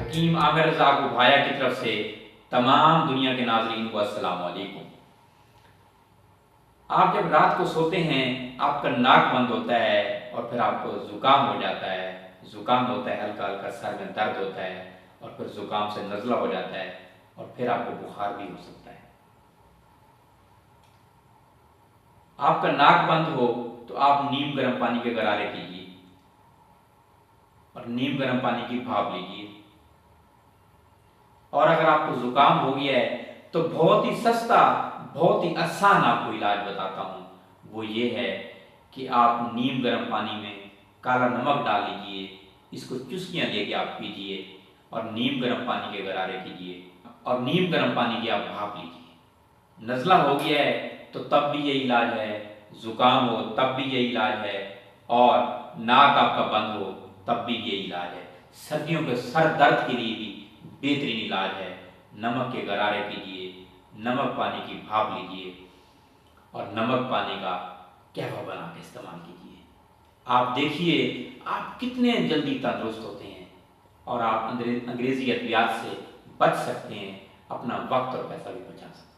हकीम आमिर रज़ा भाया की तरफ से तमाम दुनिया के नाज़रीन को अस्सलाम वालेकुम। आप जब रात को सोते हैं आपका नाक बंद होता है और फिर आपको ज़ुकाम हो जाता है। ज़ुकाम होता है, हल्का हल्का सर में दर्द होता है और फिर ज़ुकाम से नज़ला हो जाता है और फिर आपको बुखार भी हो सकता है। आपका नाक बंद हो तो आप नीम गर्म पानी के गरारे कीजिए और नीम गर्म पानी की भाप लीजिए। और अगर आपको ज़ुकाम हो गया है तो बहुत ही सस्ता, बहुत ही आसान आपको इलाज बताता हूँ। वो ये है कि आप नीम गर्म पानी में काला नमक डाल लीजिए, इसको चुस्कियाँ लेके आप पीजिए और नीम गर्म पानी के गरारे कीजिए और नीम गर्म पानी की आप भाप लीजिए। नज़ला हो गया है तो तब भी ये इलाज है, ज़ुकाम हो तब भी ये इलाज है और नाक आपका बंद हो तब भी ये इलाज है। सर्दियों के सर दर्द के लिए भी बेहतरीन इलाज है। नमक के गरारे कीजिए, नमक पानी की भाप लीजिए और नमक पानी का कहवा बना के इस्तेमाल कीजिए। आप देखिए आप कितने जल्दी तंदुरुस्त होते हैं और आप अंग्रेज़ी अद्वियात से बच सकते हैं, अपना वक्त और पैसा भी बचा सकते हैं।